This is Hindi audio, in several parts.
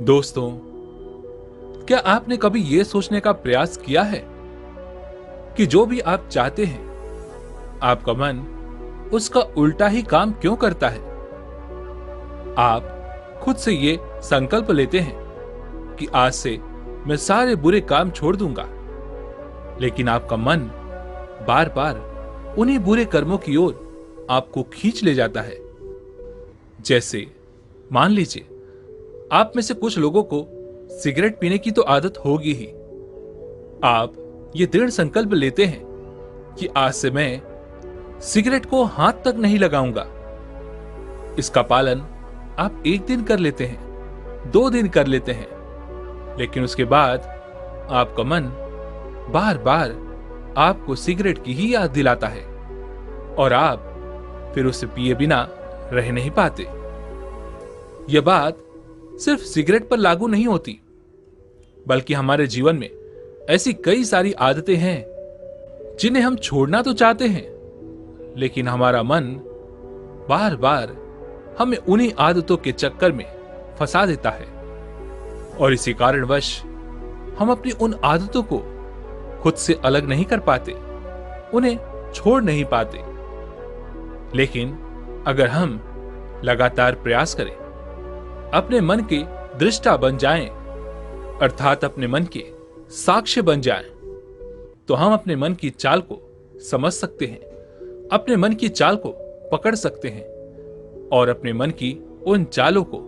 दोस्तों, क्या आपने कभी यह सोचने का प्रयास किया है कि जो भी आप चाहते हैं, आपका मन उसका उल्टा ही काम क्यों करता है? आप खुद से ये संकल्प लेते हैं कि आज से मैं सारे बुरे काम छोड़ दूंगा, लेकिन आपका मन बार बार उन्हीं बुरे कर्मों की ओर आपको खींच ले जाता है। जैसे मान लीजिए, आप में से कुछ लोगों को सिगरेट पीने की तो आदत होगी ही। आप ये दृढ़ संकल्प लेते हैं कि आज से मैं सिगरेट को हाथ तक नहीं लगाऊंगा। इसका पालन आप 1 दिन कर लेते हैं, 2 दिन कर लेते हैं, लेकिन उसके बाद आपका मन बार बार आपको सिगरेट की ही याद दिलाता है और आप फिर उसे पिए बिना रह नहीं पाते। यह बात सिर्फ सिगरेट पर लागू नहीं होती, बल्कि हमारे जीवन में ऐसी कई सारी आदतें हैं जिन्हें हम छोड़ना तो चाहते हैं, लेकिन हमारा मन बार बार हमें उन्हीं आदतों के चक्कर में फंसा देता है और इसी कारणवश हम अपनी उन आदतों को खुद से अलग नहीं कर पाते, उन्हें छोड़ नहीं पाते। लेकिन अगर हम लगातार प्रयास करें, अपने मन के दृष्टा बन जाएं, अर्थात अपने मन के साक्ष्य बन जाएं, तो हम अपने मन की चाल को समझ सकते हैं, अपने मन की चाल को पकड़ सकते हैं और अपने मन की उन चालों को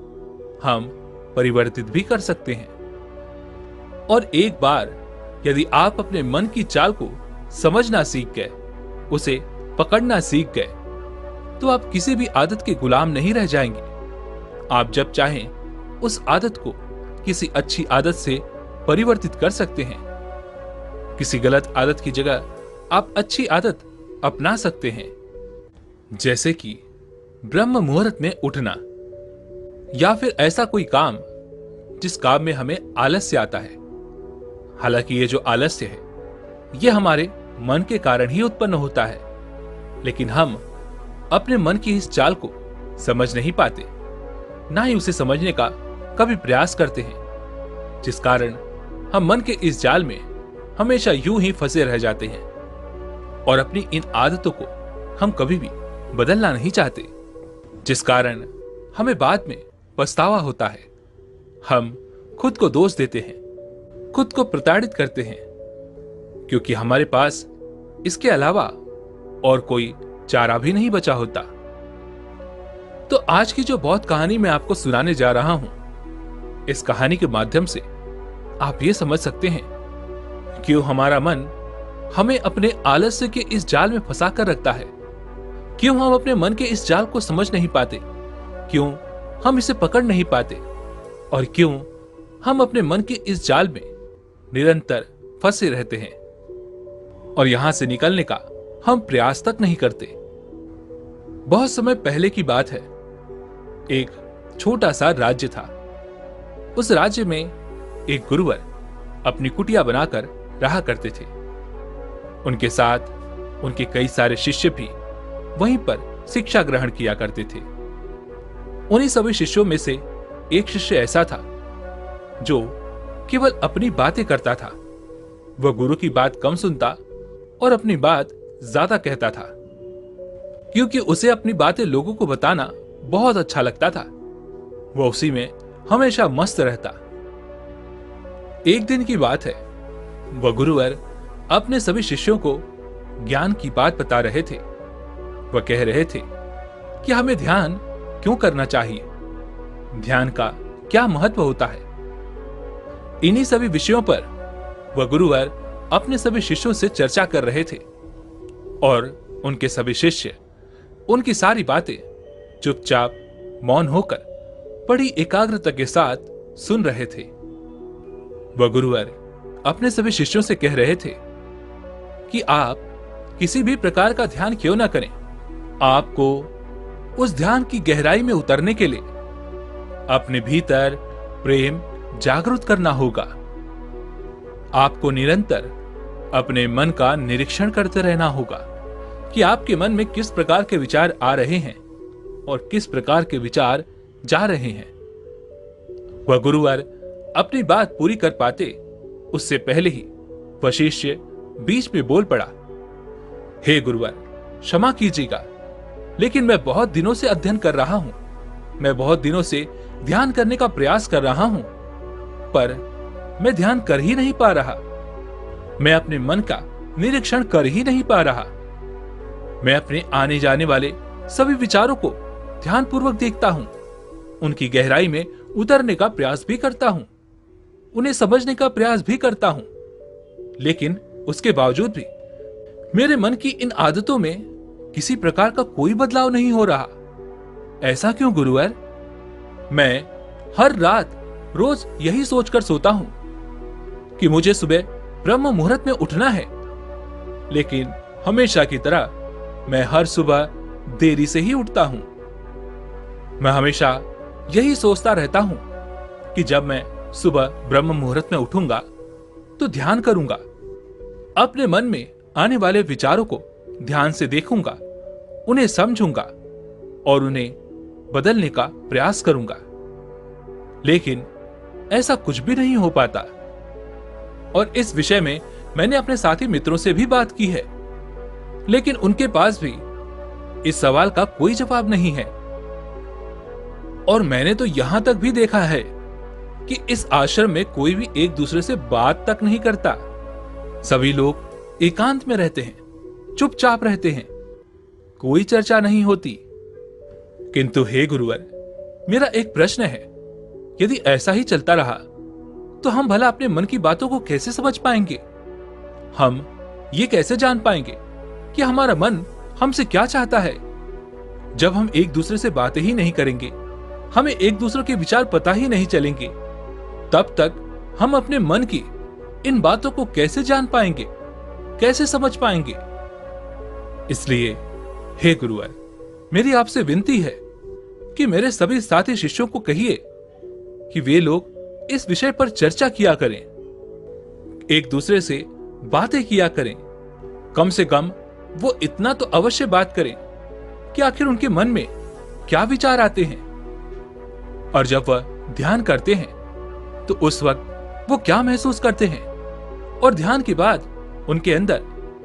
हम परिवर्तित भी कर सकते हैं। और एक बार यदि आप अपने मन की चाल को समझना सीख गए, उसे पकड़ना सीख गए, तो आप किसी भी आदत के गुलाम नहीं रह जाएंगे। आप जब चाहें उस आदत को किसी अच्छी आदत से परिवर्तित कर सकते हैं। किसी गलत आदत की जगह आप अच्छी आदत अपना सकते हैं, जैसे कि ब्रह्म मुहूर्त में उठना, या फिर ऐसा कोई काम जिस काम में हमें आलस्य आता है। हालांकि ये जो आलस्य है, ये हमारे मन के कारण ही उत्पन्न होता है, लेकिन हम अपने मन की इस चाल को समझ नहीं पाते, ना ही उसे समझने का कभी प्रयास करते हैं, जिस कारण हम मन के इस जाल में हमेशा यूं ही फंसे रह जाते हैं और अपनी इन आदतों को हम कभी भी बदलना नहीं चाहते, जिस कारण हमें बाद में पछतावा होता है। हम खुद को दोष देते हैं, खुद को प्रताड़ित करते हैं, क्योंकि हमारे पास इसके अलावा और कोई चारा भी नहीं बचा होता। तो आज की जो बहुत कहानी मैं आपको सुनाने जा रहा हूं, इस कहानी के माध्यम से आप ये समझ सकते हैं क्यों हमारा मन हमें अपने आलस्य के इस जाल में फंसा कर रखता है, क्यों हम अपने मन के इस जाल को समझ नहीं पाते, क्यों हम इसे पकड़ नहीं पाते और क्यों हम अपने मन के इस जाल में निरंतर फंसे रहते हैं और यहां से निकलने का हम प्रयास तक नहीं करते। बहुत समय पहले की बात है, एक छोटा सा राज्य था। उस राज्य में एक गुरुवर अपनी कुटिया बनाकर रहा करते थे। उनके साथ उनके कई सारे शिष्य भी वहीं पर शिक्षा ग्रहण किया करते थे। उन्हीं सभी शिष्यों में से एक शिष्य ऐसा था जो केवल अपनी बातें करता था। वह गुरु की बात कम सुनता और अपनी बात ज्यादा कहता था, क्योंकि उसे अपनी बातें लोगों को बताना बहुत अच्छा लगता था। वह उसी में हमेशा मस्त रहता। एक दिन की बात है, वह गुरुवर अपने सभी शिष्यों को ज्ञान की बात बता रहे थे। वह कह रहे थे कि हमें ध्यान क्यों करना चाहिए, ध्यान का क्या महत्व होता है। इन्हीं सभी विषयों पर वह गुरुवर अपने सभी शिष्यों से चर्चा कर रहे थे और उनके सभी शिष्य उनकी सारी बातें चुपचाप मौन होकर बड़ी एकाग्रता के साथ सुन रहे थे। वह गुरुवर अपने सभी शिष्यों से कह रहे थे कि आप किसी भी प्रकार का ध्यान क्यों ना करें, आपको उस ध्यान की गहराई में उतरने के लिए अपने भीतर प्रेम जागृत करना होगा। आपको निरंतर अपने मन का निरीक्षण करते रहना होगा कि आपके मन में किस प्रकार के विचार आ रहे हैं और किस प्रकार के विचार जा रहे हैं। वह गुरुवर अपनी बात पूरी कर पाते उससे पहले ही वह शिष्य बीच में बोल पड़ा। हे गुरुवर, क्षमा कीजिएगा, लेकिन मैं बहुत दिनों से अध्ययन कर रहा हूं। मैं बहुत दिनों से ध्यान करने का प्रयास कर रहा हूं, पर मैं ध्यान कर ही नहीं पा रहा। मैं अपने मन का निरीक्षण कर ही नहीं पा रहा। मैं अपने आने जाने वाले सभी विचारों को ध्यानपूर्वक देखता हूं, उनकी गहराई में उतरने का प्रयास भी करता हूं, उन्हें समझने का प्रयास भी करता हूं, लेकिन उसके बावजूद भी मेरे मन की इन आदतों में किसी प्रकार का कोई बदलाव नहीं हो रहा। ऐसा क्यों गुरुवर? मैं हर रात रोज यही सोचकर सोता हूं कि मुझे सुबह ब्रह्म मुहूर्त में उठना है, लेकिन हमेशा की तरह मैं हर सुबह देरी से ही उठता हूं। मैं हमेशा यही सोचता रहता हूं कि जब मैं सुबह ब्रह्म मुहूर्त में उठूंगा तो ध्यान करूंगा, अपने मन में आने वाले विचारों को ध्यान से देखूंगा, उन्हें समझूंगा और उन्हें बदलने का प्रयास करूंगा, लेकिन ऐसा कुछ भी नहीं हो पाता। और इस विषय में मैंने अपने साथी मित्रों से भी बात की है, लेकिन उनके पास भी इस सवाल का कोई जवाब नहीं है। और मैंने तो यहां तक भी देखा है कि इस आश्रम में कोई भी एक दूसरे से बात तक नहीं करता। सभी लोग एकांत में रहते हैं, चुपचाप रहते हैं, कोई चर्चा नहीं होती। किंतु हे गुरुवर, मेरा एक प्रश्न है, यदि ऐसा ही चलता रहा तो हम भला अपने मन की बातों को कैसे समझ पाएंगे? हम ये कैसे जान पाएंगे कि हमारा मन हमसे क्या चाहता है? जब हम एक दूसरे से बातें ही नहीं करेंगे, हमें एक दूसरे के विचार पता ही नहीं चलेंगे, तब तक हम अपने मन की इन बातों को कैसे जान पाएंगे, कैसे समझ पाएंगे? इसलिए हे गुरुवर, मेरी आपसे विनती है कि मेरे सभी साथी शिष्यों को कहिए कि वे लोग इस विषय पर चर्चा किया करें, एक दूसरे से बातें किया करें। कम से कम वो इतना तो अवश्य बात करें कि आखिर उनके मन में क्या विचार आते हैं, और जब वह ध्यान करते हैं तो उस वक्त वो क्या महसूस करते हैं, और ध्यान के बाद उनके अंदर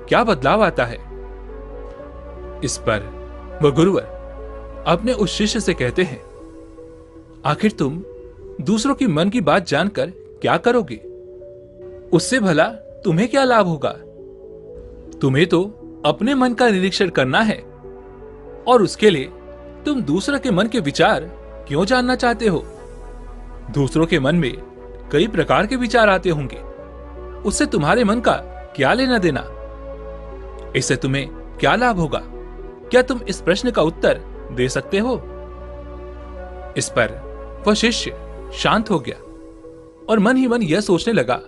क्या बदलाव आता है। इस पर वह गुरुवर अपने उस शिष्य से कहते हैं, आखिर तुम दूसरों की मन की बात जानकर क्या करोगे? उससे भला तुम्हें क्या लाभ होगा? तुम्हें तो अपने मन का निरीक्षण करना है, और उसके लिए तुम दूसरों के मन के विचार क्यों जानना चाहते हो? दूसरों के मन में कई प्रकार के विचार आते होंगे, उससे तुम्हारे मन का क्या लेना देना? इससे तुम्हें क्या लाभ होगा? क्या तुम इस प्रश्न का उत्तर दे सकते हो? इस पर वह शिष्य शांत हो गया और मन ही मन यह सोचने लगा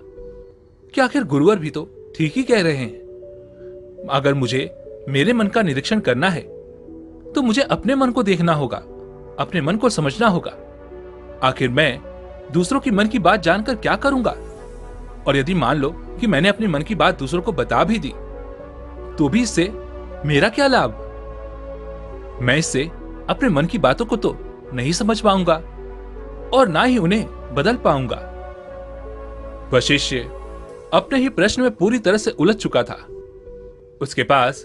कि आखिर गुरुवर भी तो ठीक ही कह रहे हैं। अगर मुझे मेरे मन का निरीक्षण करना है तो मुझे अपने मन को देखना होगा, अपने मन को समझना होगा। आखिर मैं दूसरों की मन की बात जानकर क्या करूंगा? और यदि मान लो कि मैंने अपने मन की बात दूसरों को बता भी दी, तो भी इससे मेरा क्या लाभ? मैं इससे अपने मन की बातों को तो नहीं समझ पाऊंगा और ना ही उन्हें बदल पाऊंगा। वह शिष्य अपने ही प्रश्न में पूरी तरह से उलझ चुका था। उसके पास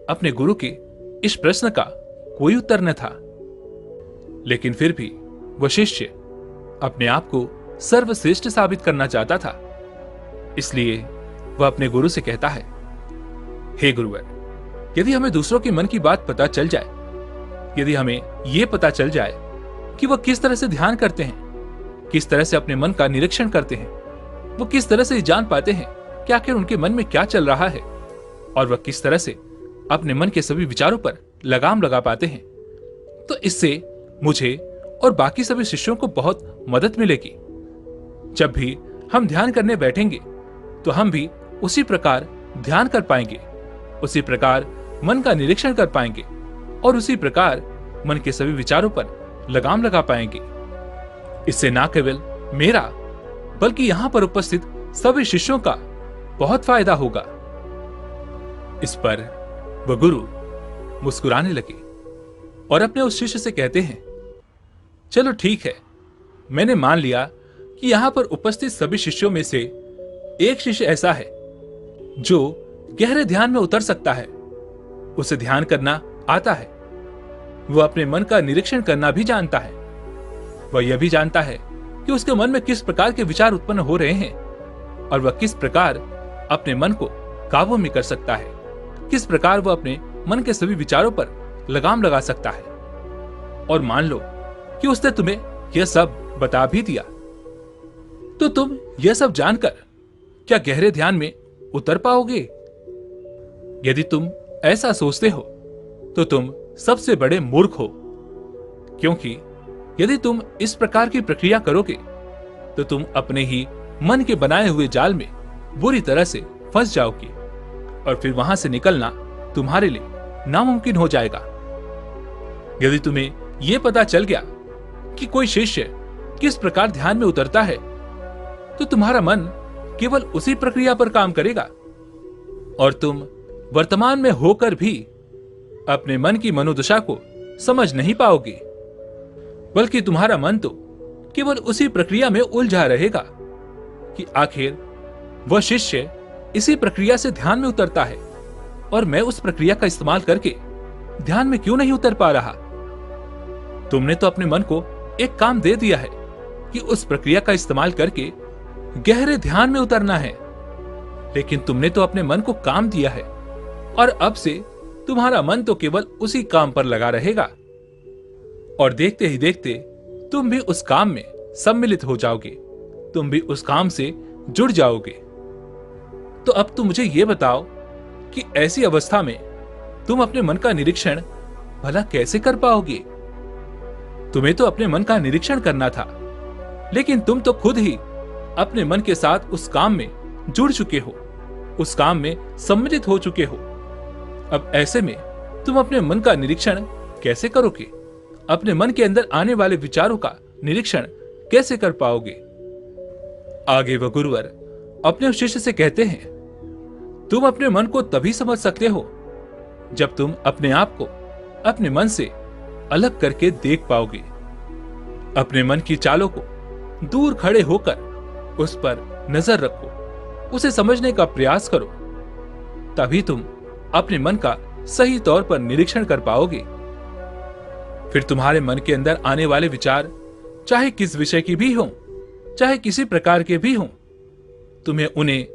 अपने गुरु के इस प्रश्न का कोई उत्तर न था, लेकिन फिर भी वह शिष्य अपने आप को सर्वश्रेष्ठ साबित करना चाहता था। इसलिए वह अपने गुरु से कहता है, हे गुरुवर, यदि हमें दूसरों के मन की बात पता चल जाए, यदि हमें यह पता चल जाए कि वह किस तरह से ध्यान करते हैं, किस तरह से अपने मन का निरीक्षण करते हैं, वो किस तरह से जान पाते हैं कि आखिर उनके मन में क्या चल रहा है, और वह किस तरह से अपने मन के सभी विचारों पर लगाम लगा पाते हैं, तो इससे मुझे और बाकी सभी शिष्यों को बहुत मदद मिलेगी। जब भी हम ध्यान करने बैठेंगे तो हम भी उसी प्रकार ध्यान कर पाएंगे, उसी प्रकार मन का निरीक्षण कर पाएंगे और उसी प्रकार मन के सभी विचारों पर लगाम लगा पाएंगे। इससे ना केवल मेरा बल्कि यहां पर उपस्थित सभी शिष्यों का बहुत फायदा होगा। इस पर वह गुरु मुस्कुराने लगे और अपने उस शिष्य से कहते हैं, चलो ठीक है, मैंने मान लिया कि यहां पर उपस्थित सभी शिष्यों में से एक शिष्य ऐसा है जो गहरे ध्यान में उतर सकता है, उसे ध्यान करना आता है, वह अपने मन का निरीक्षण करना भी जानता है, वह यह भी जानता है कि उसके मन में किस प्रकार के विचार उत्पन्न हो रहे हैं और वह किस प्रकार अपने मन को काबू में कर सकता है, किस प्रकार वह अपने मन के सभी विचारों पर लगाम लगा सकता है। और मान लो कि उसने तुम्हें यह सब बता भी दिया, तो तुम यह सब जानकर क्या गहरे ध्यान में उतर पाओगे? यदि तुम ऐसा सोचते हो तो तुम सबसे बड़े मूर्ख हो, क्योंकि यदि तुम इस प्रकार की प्रक्रिया करोगे तो तुम अपने ही मन के बनाए हुए जाल में बुरी तरह से फंस जाओगे और फिर वहां से निकलना तुम्हारे लिए नामुमकिन हो जाएगा। यदि तुम्हें यह पता चल गया कि कोई शिष्य किस प्रकार ध्यान में उतरता है, तो तुम्हारा मन केवल उसी प्रक्रिया पर काम करेगा और तुम वर्तमान में होकर भी अपने मन की मनोदशा को समझ नहीं पाओगे, बल्कि तुम्हारा मन तो केवल उसी प्रक्रिया में उलझा रहेगा कि आखिर वह शिष्य इसी प्रक्रिया से ध्यान में उतरता है और मैं उस प्रक्रिया का इस्तेमाल करके ध्यान में क्यों नहीं उतर पा रहा। तुमने तो अपने मन को एक काम दे दिया है कि उस प्रक्रिया का इस्तेमाल करके गहरे ध्यान में उतरना है, लेकिन तुमने तो अपने मन को काम दिया है और अब से तुम्हारा मन तो केवल उसी काम पर लगा रहेगा और देखते ही देखते तुम भी उस काम में सम्मिलित हो जाओगे, तुम भी उस काम से जुड़ जाओगे। तो अब तुम मुझे यह बताओ कि ऐसी अवस्था में तुम अपने मन का निरीक्षण भला कैसे कर पाओगे? तुम्हें तो अपने मन का निरीक्षण करना था, लेकिन तुम तो खुद ही अपने मन के साथ उस काम में जुड़ चुके हो, उस काम में सम्मिलित हो चुके हो। अब ऐसे में तुम अपने मन का निरीक्षण कैसे करोगे? अपने मन के अंदर आने वाले विचारों का निरीक्षण कैसे कर पाओगे? आगे वह गुरुवर अपने शिष्य से कहते हैं, तुम अपने मन को तभी समझ सकते हो जब तुम अपने आप को अपने मन से अलग करके देख पाओगे। अपने मन की चालों को दूर खड़े होकर उस पर नजर रखो, उसे समझने का प्रयास करो, तभी तुम अपने मन का सही तौर पर निरीक्षण कर पाओगे। फिर तुम्हारे मन के अंदर आने वाले विचार चाहे किस विषय की भी हों, चाहे किसी प्रकार के भी हों, तुम्हें उन्हें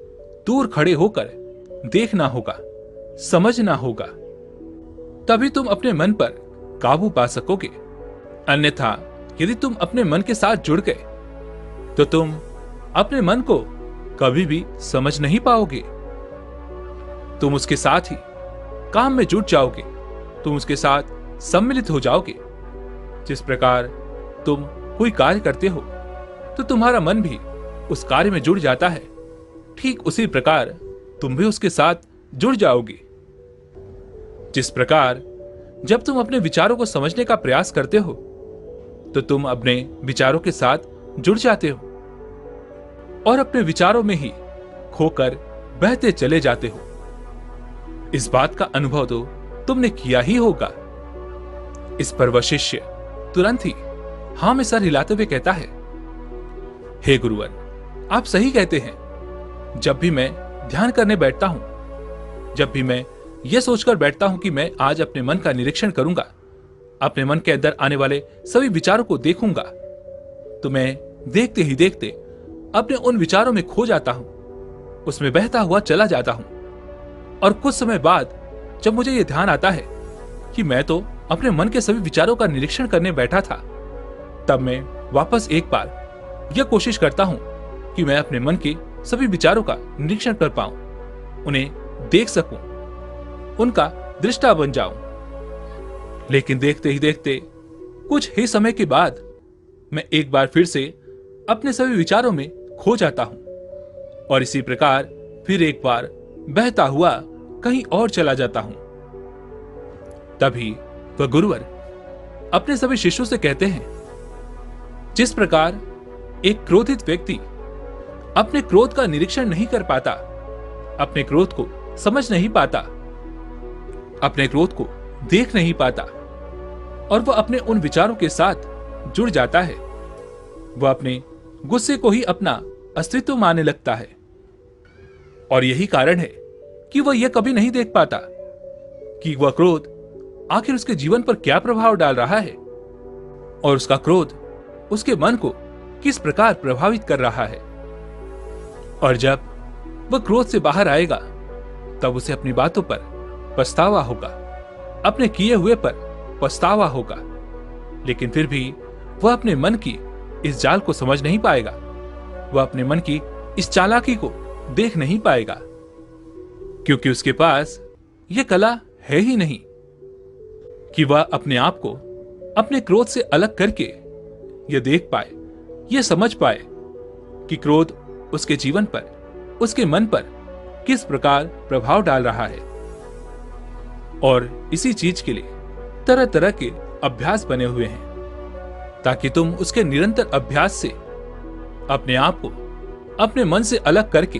दूर खड़े होकर देखना होगा, समझना होगा, तभी तुम अपने मन पर काबू पा सकोगे। अन्यथा यदि तुम अपने मन के साथ जुड़ गए तो तुम अपने मन को कभी भी समझ नहीं पाओगे। तुम उसके साथ ही काम में जुट जाओगे, तुम उसके साथ सम्मिलित हो जाओगे। जिस प्रकार तुम कोई कार्य करते हो तो तुम्हारा मन भी उस कार्य में जुड़ जाता है, ठीक उसी प्रकार तुम भी उसके साथ जुड़ जाओगे। जिस प्रकार जब तुम अपने विचारों को समझने का प्रयास करते हो तो तुम अपने विचारों के साथ जुड़ जाते हो और अपने विचारों में ही खोकर बहते चले जाते हो। इस बात का अनुभव तो तुमने किया ही होगा। इस पर वह शिष्य तुरंत ही हां में सर हिलाते हुए कहता है, हे गुरुवर, आप सही कहते हैं। जब भी मैं ध्यान करने बैठता हूं, जब भी मैं यह सोचकर बैठता हूं कि मैं आज अपने मन का निरीक्षण करूंगा, अपने मन के अंदर आने वाले सभी विचारों को देखूंगा, तो मैं देखते ही देखते अपने उन विचारों में खो जाता हूं, उसमें बहता हुआ चला जाता हूं। और कुछ समय बाद जब मुझे यह ध्यान आता है कि मैं तो अपने मन के सभी विचारों का निरीक्षण करने बैठा था, तब मैं वापस एक बार यह कोशिश करता हूं कि मैं अपने मन के सभी विचारों का निरीक्षण कर पाऊं, उन्हें देख सकूं, उनका दृष्टा बन जाऊं। लेकिन देखते ही देखते कुछ ही समय के बाद मैं एक बार फिर से अपने सभी विचारों में खो जाता हूं और इसी प्रकार फिर एक बार बहता हुआ कहीं और चला जाता हूं। तभी वह गुरुवर अपने सभी शिष्यों से कहते हैं, जिस प्रकार एक क्रोधित व्यक्ति अपने क्रोध का निरीक्षण नहीं कर पाता, अपने क्रोध को समझ नहीं पाता, अपने क्रोध को देख नहीं पाता और वह अपने उन विचारों के साथ जुड़ जाता है, वह अपने गुस्से को ही अपना अस्तित्व मानने लगता है। और यही कारण है कि वह यह कभी नहीं देख पाता कि वह क्रोध आखिर उसके जीवन पर क्या प्रभाव डाल रहा है और उसका क्रोध उसके मन को किस प्रकार प्रभावित कर रहा है। और जब वह क्रोध से बाहर आएगा तब उसे अपनी बातों पर पछतावा होगा, अपने किए हुए पर पछतावा होगा, लेकिन फिर भी वह अपने मन की इस जाल को समझ नहीं पाएगा, वह अपने मन की इस चालाकी को देख नहीं पाएगा, क्योंकि उसके पास यह कला है ही नहीं कि वह अपने आप को अपने क्रोध से अलग करके यह देख पाए, यह समझ पाए कि क्रोध उसके जीवन पर, उसके मन पर किस प्रकार प्रभाव डाल रहा है। और इसी चीज के लिए तरह तरह के अभ्यास बने हुए हैं, ताकि तुम उसके निरंतर अभ्यास से अपने आप को अपने मन से अलग करके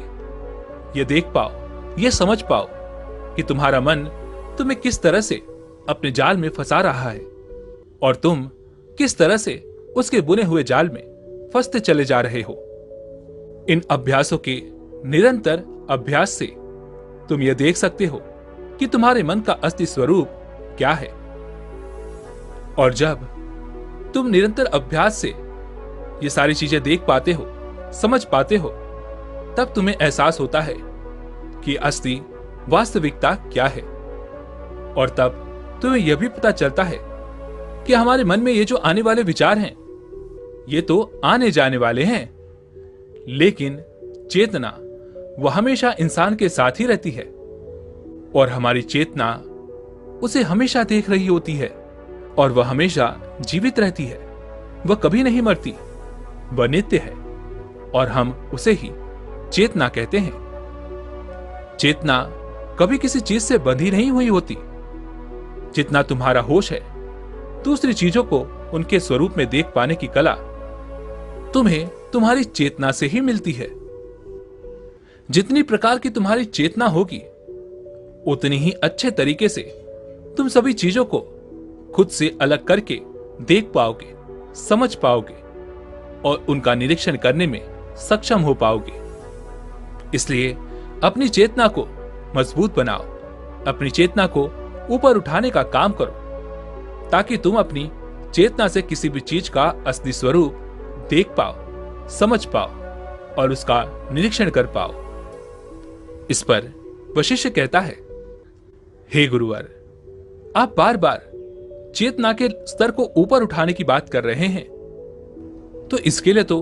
यह देख पाओ, यह समझ पाओ कि तुम्हारा मन तुम्हें किस तरह से अपने जाल में फंसा रहा है और तुम किस तरह से उसके बुने हुए जाल में फंसते चले जा रहे हो। इन अभ्यासों के निरंतर अभ्यास से तुम यह देख सकते हो कि तुम्हारे मन का असली स्वरूप क्या है। और जब तुम निरंतर अभ्यास से ये सारी चीजें देख पाते हो, समझ पाते हो, तब तुम्हें एहसास होता है कि असली वास्तविकता क्या है। और तब तुम्हें यह भी पता चलता है कि हमारे मन में ये जो आने वाले विचार हैं, ये तो आने जाने वाले हैं, लेकिन चेतना वह हमेशा इंसान के साथ ही रहती है और हमारी चेतना उसे हमेशा देख रही होती है और वह हमेशा जीवित रहती है। वह कभी नहीं मरती, वह नित्य है और हम उसे ही चेतना कहते हैं। चेतना कभी किसी चीज से बंधी नहीं हुई होती। जितना तुम्हारा होश है, दूसरी चीजों को उनके स्वरूप में देख पाने की कला तुम्हें तुम्हारी चेतना से ही मिलती है। जितनी प्रकार की तुम्हारी चेतना होगी, उतनी ही अच्छे तरीके से तुम सभी चीजों को खुद से अलग करके देख पाओगे, समझ पाओगे और उनका निरीक्षण करने में सक्षम हो पाओगे। इसलिए अपनी चेतना को मजबूत बनाओ, अपनी चेतना को ऊपर उठाने का काम करो, ताकि तुम अपनी चेतना से किसी भी चीज का असली स्वरूप देख पाओ, समझ पाओ और उसका निरीक्षण कर पाओ। इस पर वशिष्ठ कहता है, हे गुरुवर, आप बार बार चेतना के स्तर को ऊपर उठाने की बात कर रहे हैं, तो इसके लिए तो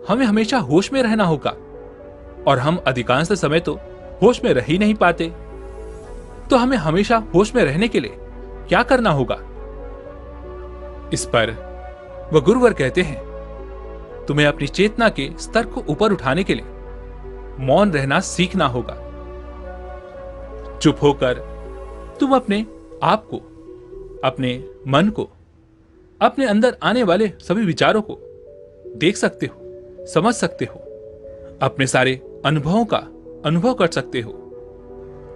हमें हमेशा होश में रहना होगा और हम अधिकांश समय तो होश में रह ही नहीं पाते। तो हमें हमेशा होश में रहने के लिए क्या करना होगा? इस पर वह गुरुवर कहते हैं, तुम्हें अपनी चेतना के स्तर को ऊपर उठाने के लिए मौन रहना सीखना होगा। चुप होकर तुम अपने आप को, अपने मन को, अपने अंदर आने वाले सभी विचारों को देख सकते हो, समझ सकते हो, अपने सारे अनुभवों का अनुभव कर सकते हो।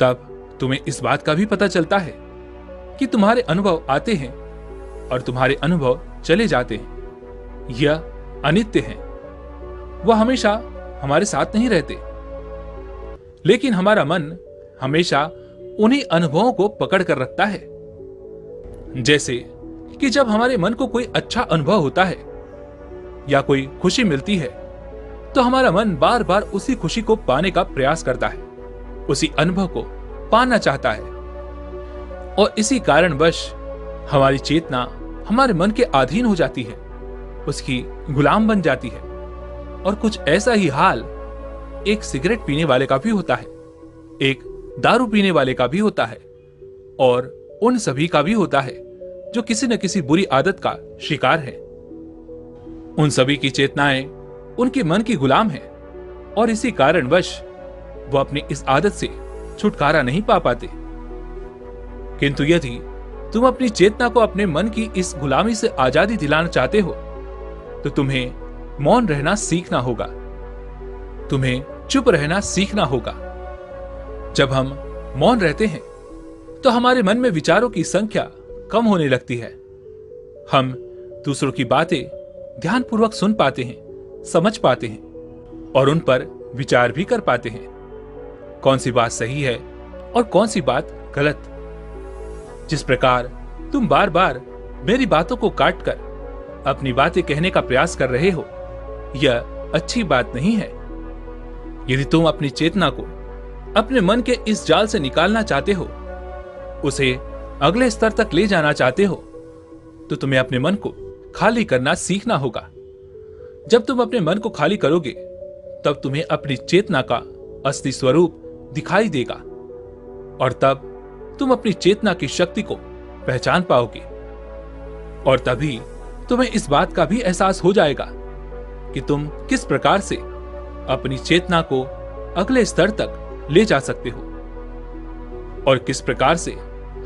तब तुम्हें इस बात का भी पता चलता है कि तुम्हारे अनुभव आते हैं और तुम्हारे अनुभव चले जाते हैं। यह अनित्य हैं, वह हमेशा हमारे साथ नहीं रहते, लेकिन हमारा मन हमेशा उन्हीं अनुभवों को पकड़ कर रखता है। जैसे कि जब हमारे मन को कोई अच्छा अनुभव होता है या कोई खुशी मिलती है, तो हमारा मन बार बार उसी खुशी को पाने का प्रयास करता है, उसी अनुभव को पाना चाहता है। और इसी कारणवश हमारी चेतना हमारे मन के अधीन हो जाती है, उसकी गुलाम बन जाती है। और कुछ ऐसा ही हाल एक सिगरेट पीने वाले का भी होता है, एक दारू पीने वाले का भी होता है और उन सभी का भी होता है जो किसी न किसी बुरी आदत का शिकार है। उन सभी की चेतनाएं उनके मन की गुलाम है और इसी कारणवश वो अपनी इस आदत से छुटकारा नहीं पा पाते। किंतु यदि तुम अपनी चेतना को अपने मन की इस गुलामी से आजादी दिलाना चाहते हो, तो तुम्हें मौन रहना सीखना होगा, तुम्हें चुप रहना सीखना होगा। जब हम मौन रहते हैं तो हमारे मन में विचारों की संख्या कम होने लगती है। हम दूसरों की बातें ध्यानपूर्वक सुन पाते हैं, समझ पाते हैं और उन पर विचार भी कर पाते हैं। कौन सी बात सही है और कौन सी बात गलत। जिस प्रकार तुम बार बार मेरी बातों को काटकर अपनी बातें कहने का प्रयास कर रहे हो, यह अच्छी बात नहीं है। यदि तुम अपनी चेतना को अपने मन के इस जाल से निकालना चाहते हो, उसे अगले स्तर तक ले जाना चाहते हो, तो तुम्हें अपने मन को खाली करना सीखना होगा। जब तुम अपने मन को खाली करोगे, तब तुम्हें अपनी चेतना का असली स्वरूप दिखाई देगा और तब तुम अपनी चेतना की शक्ति को पहचान पाओगे। और तभी तुम्हें इस बात का भी एहसास हो जाएगा कि तुम किस प्रकार से अपनी चेतना को अगले स्तर तक ले जा सकते हो और किस प्रकार से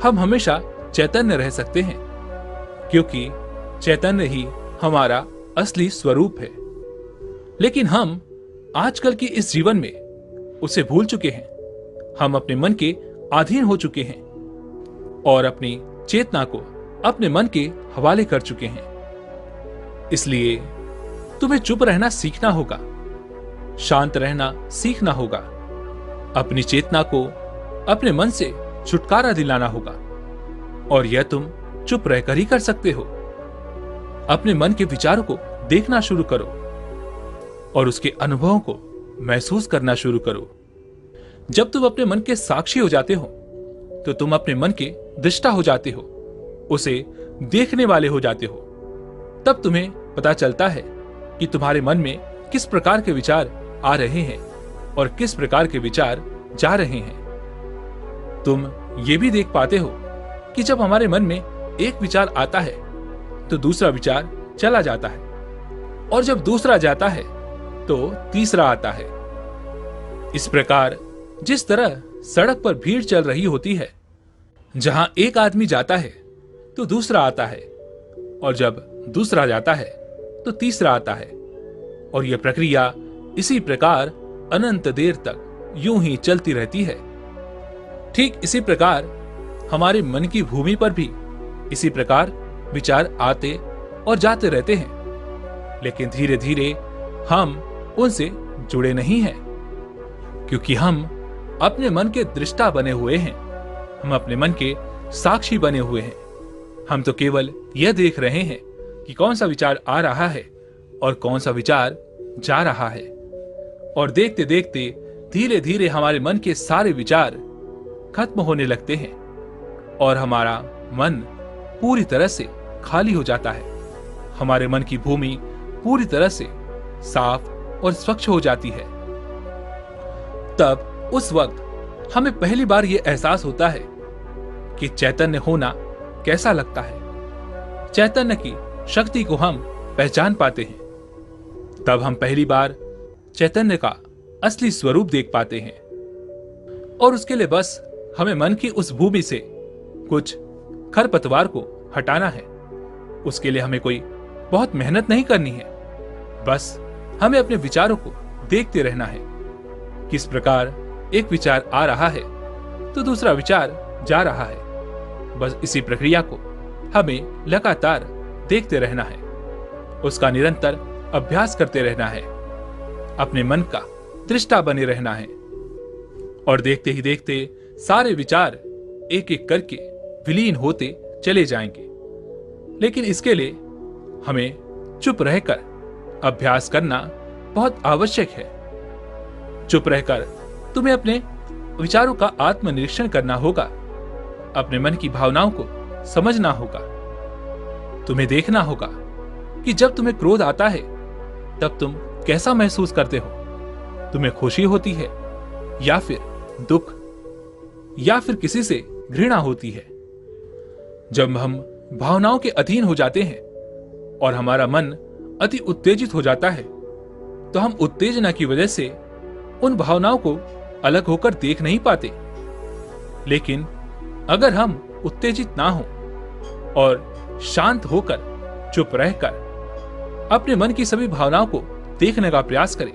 हम हमेशा चैतन्य रह सकते हैं, क्योंकि चैतन्य ही हमारा असली स्वरूप है। लेकिन हम आजकल के इस जीवन में उसे भूल चुके हैं। हम अपने मन के अधीन हो चुके हैं और अपनी चेतना को अपने मन के हवाले कर चुके हैं। इसलिए तुम्हें चुप रहना सीखना होगा, शांत रहना सीखना होगा, अपनी चेतना को अपने मन से छुटकारा दिलाना होगा। और यह तुम चुप रहकर ही कर सकते हो। अपने मन के विचारों को देखना शुरू करो और उसके अनुभवों को महसूस करना शुरू करो। जब तुम अपने मन के साक्षी हो जाते हो, तो तुम अपने मन के दृष्टा हो जाते हो, उसे देखने वाले हो जाते हो। तब तुम्हें पता चलता है कि तुम्हारे मन में किस प्रकार के विचार आ रहे हैं और किस प्रकार के विचार जा रहे हैं। तुम ये भी देख पाते हो कि जब हमारे मन में एक विचार आता है, तो दूसरा विचार चला जाता है, और जब दूसरा जाता है तो तीसरा आता है। इस प्रकार जिस तरह सड़क पर भीड़ चल रही होती है, जहां एक आदमी जाता है तो दूसरा आता है, और जब दूसरा जाता है तो तीसरा आता है, और यह प्रक्रिया इसी प्रकार अनंत देर तक यूं ही चलती रहती है। ठीक इसी प्रकार हमारे मन की भूमि पर भी इसी प्रकार विचार आते और जाते रहते हैं, लेकिन धीरे धीरे हम उनसे जुड़े नहीं हैं, क्योंकि हम अपने मन के दृष्टा बने हुए हैं। हम अपने मन के साक्षी बने हुए हैं। हम तो केवल यह देख रहे हैं कि कौन सा विचार आ रहा है और कौन सा विचार जा रहा है, और देखते देखते धीरे धीरे हमारे मन के सारे विचार खत्म होने लगते हैं और हमारा मन पूरी तरह से खाली हो जाता है। हमारे मन की भूमि पूरी तरह से साफ और स्वच्छ हो जाती है। तब उस वक्त हमें पहली बार यह एहसास होता है कि चैतन्य होना कैसा लगता है। चैतन्य की शक्ति को हम पहचान पाते हैं। तब हम पहली बार चैतन्य का असली स्वरूप देख पाते हैं, और उसके लिए बस हमें मन की उस भूमि से कुछ खरपतवार को हटाना है। उसके लिए हमें कोई बहुत मेहनत नहीं करनी है, बस हमें अपने विचारों को देखते रहना है। किस प्रकार एक विचार आ रहा है तो दूसरा विचार जा रहा है। बस इसी प्रक्रिया को हमें लगातार देखते रहना है, उसका निरंतर अभ्यास करते रहना है, अपने मन का दृष्टा बने रहना है, और देखते ही देखते सारे विचार एक एक करके विलीन होते चले जाएंगे। लेकिन इसके लिए हमें चुप रहकर अभ्यास करना बहुत आवश्यक है। चुप रहकर तुम्हें अपने विचारों का आत्मनिरीक्षण करना होगा, अपने मन की भावनाओं को समझना होगा। तुम्हें देखना होगा कि जब तुम्हें क्रोध आता है तब तुम कैसा महसूस करते हो। तुम्हें खुशी होती है या फिर दुख, या फिर किसी से घृणा होती है। जब हम भावनाओं के अधीन हो जाते हैं और हमारा मन अति उत्तेजित हो जाता है, तो हम उत्तेजना की वजह से उन भावनाओं को अलग होकर देख नहीं पाते। लेकिन अगर हम उत्तेजित ना हो और शांत होकर चुप रहकर अपने मन की सभी भावनाओं को देखने का प्रयास करें,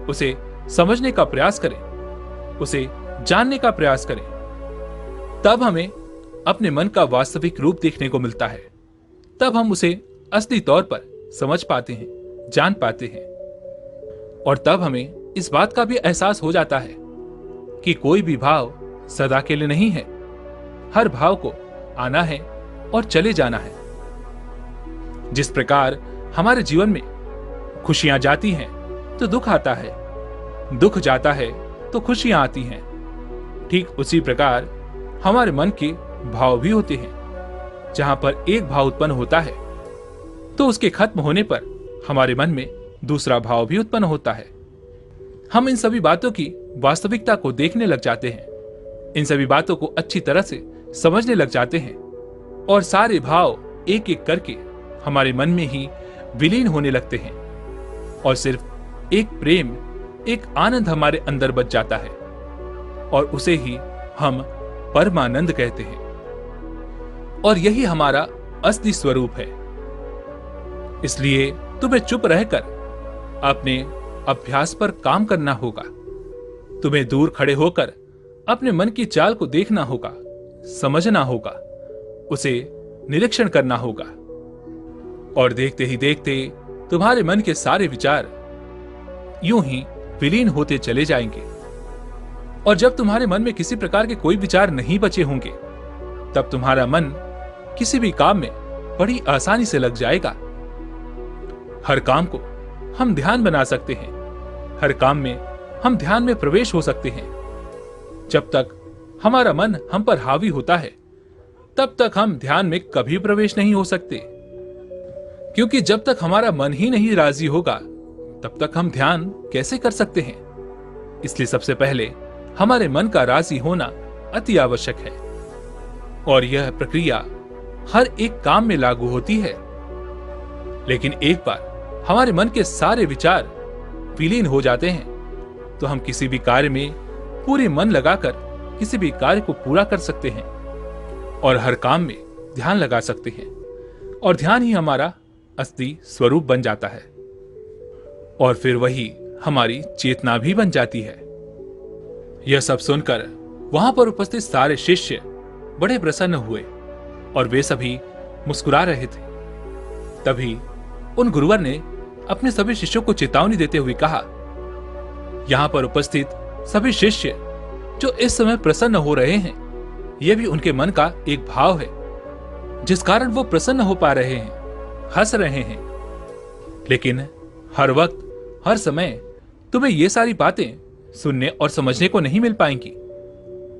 उसे समझने का प्रयास करें, उसे जानने का प्रयास करें, तब हमें अपने मन का वास्तविक रूप देखने को मिलता है। तब हम उसे असली तौर पर समझ पाते हैं, जान पाते हैं। और तब हमें इस बात का भी एहसास हो जाता है कि कोई भी भाव सदा के लिए नहीं है। हर भाव को आना है और चले जाना है। जिस प्रकार हमारे जीवन में खुशियां जाती हैं तो दुख आता है, दुख जाता है तो खुशियां आती हैं, ठीक उसी प्रकार हमारे मन के भाव भी होते हैं। जहां पर एक भाव उत्पन्न होता है तो उसके खत्म होने पर हमारे मन में दूसरा भाव भी उत्पन्न होता है। हम इन सभी बातों की वास्तविकता को देखने लग जाते हैं, इन सभी बातों को अच्छी तरह से समझने लग जाते हैं और सारे भाव एक एक करके हमारे मन में ही विलीन होने लगते हैं और सिर्फ एक प्रेम, एक आनंद हमारे अंदर बच जाता है और उसे ही हम परमानंद कहते हैं। और यही हमारा असली स्वरूप है। इसलिए तुम्हें चुप रहकर अपने अभ्यास पर काम करना होगा। तुम्हें दूर खड़े होकर अपने मन की चाल को देखना होगा, समझना होगा, उसे निरीक्षण करना होगा और देखते ही देखते तुम्हारे मन के सारे विचार यूं ही विलीन होते चले जाएंगे। और जब तुम्हारे मन में किसी प्रकार के कोई विचार नहीं बचे होंगे तब तुम्हारा मन किसी भी काम में बड़ी आसानी से लग जाएगा। हर काम को हम ध्यान बना सकते हैं, हर काम में हम ध्यान में प्रवेश हो सकते हैं। जब तक हमारा मन हम पर हावी होता है तब तक हम ध्यान में कभी प्रवेश नहीं हो सकते, क्योंकि जब तक हमारा मन ही नहीं राजी होगा तब तक हम ध्यान कैसे कर सकते हैं। इसलिए सबसे पहले हमारे मन का राजी होना अति आवश्यक है और यह प्रक्रिया हर एक काम में लागू होती है। लेकिन एक बार हमारे मन के सारे विचार विलीन हो जाते हैं तो हम किसी भी कार्य में पूरी मन लगाकर किसी भी कार्य को पूरा कर सकते हैं और हर काम में ध्यान लगा सकते हैं और ध्यान ही हमारा असली स्वरूप बन जाता है और फिर वही हमारी चेतना भी बन जाती है। यह सब सुनकर वहां पर उपस्थित सारे शिष्य बड़े प्रसन्न हुए और वे सभी मुस्कुरा रहे थे। तभी उन गुरुवर ने अपने सभी शिष्यों को चेतावनी देते हुए कहा, यहां पर उपस्थित सभी शिष्य जो इस समय प्रसन्न हो रहे हैं, यह भी उनके मन का एक भाव है जिस कारण वो प्रसन्न हो पा रहे हैं, हंस रहे हैं। लेकिन हर वक्त हर समय तुम्हें ये सारी बातें सुनने और समझने को नहीं मिल पाएंगी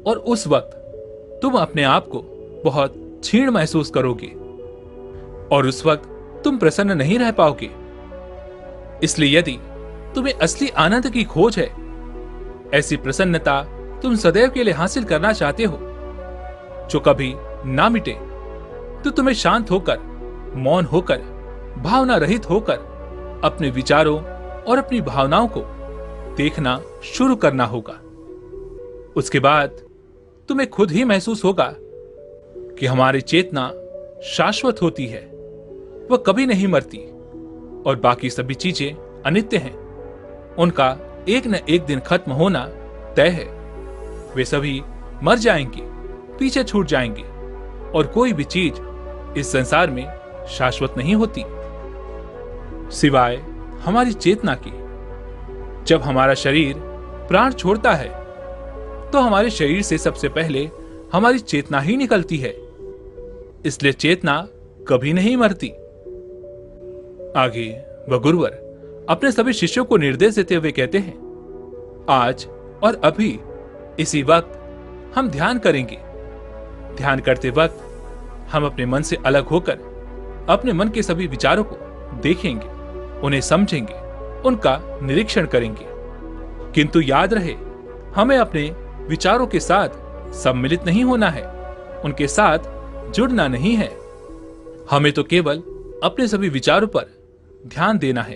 और उस वक्त तुम अपने आप को बहुत क्षीण महसूस करोगे और उस वक्त तुम प्रसन्न नहीं रह पाओगे। इसलिए यदि तुम्हें असली आनंद की खोज है, ऐसी प्रसन्नता तुम सदैव के लिए हासिल करना चाहते हो जो कभी ना मिटे, तो तुम्हें शांत होकर, मौन होकर, भावना रहित होकर अपने विचारों और अपनी भावनाओं को देखना शुरू करना होगा। उसके बाद तुम्हें खुद ही महसूस होगा कि हमारी चेतना शाश्वत होती है, वह कभी नहीं मरती और बाकी सभी चीजें अनित्य हैं। उनका एक न एक दिन खत्म होना तय है। वे सभी मर जाएंगे, पीछे छूट जाएंगे और कोई भी चीज इस संसार में शाश्वत नहीं होती सिवाय हमारी चेतना की। जब हमारा शरीर प्राण छोड़ता है तो हमारे शरीर से सबसे पहले हमारी चेतना ही निकलती है, इसलिए चेतना कभी नहीं मरती। आगे वह गुरुवर अपने सभी शिष्यों को निर्देश देते हुए कहते हैं, आज और अभी इसी वक्त हम ध्यान करेंगे। ध्यान करते वक्त हम अपने मन से अलग होकर अपने मन के सभी विचारों को देखेंगे, उन्हें समझेंगे, उनका निरीक्षण करेंगे। किंतु याद रहे, हमें अपने विचारों के साथ सम्मिलित नहीं होना है, उनके साथ जुड़ना नहीं है। हमें तो केवल अपने सभी विचारों पर ध्यान देना है,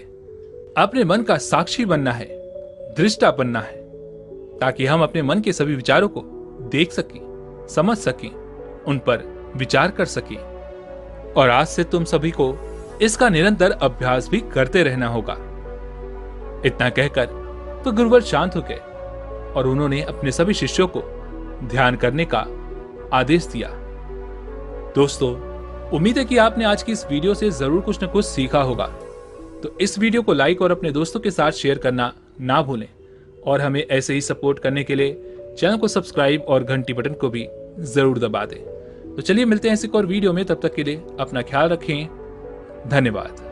अपने मन का साक्षी बनना है, दृष्टा बनना है, ताकि हम अपने मन के सभी विचारों को देख सकें, समझ सकें, उन पर विचार कर सकें। और आज से तुम सभी को इसका निरंतर अभ्यास भी करते रहना होगा। इतना कहकर तो गुरुवर शांत हो गए और उन्होंने अपने सभी शिष्यों को ध्यान करने का आदेश दिया। दोस्तों, उम्मीद है कि आपने आज की इस वीडियो से जरूर कुछ न कुछ सीखा होगा तो इस वीडियो को लाइक और अपने दोस्तों के साथ शेयर करना ना भूलें और हमें ऐसे ही सपोर्ट करने के लिए चैनल को सब्सक्राइब और घंटी बटन को भी जरूर दबा दें। तो चलिए मिलते हैं ऐसे एक और वीडियो में, तब तक के लिए अपना ख्याल रखें। धन्यवाद।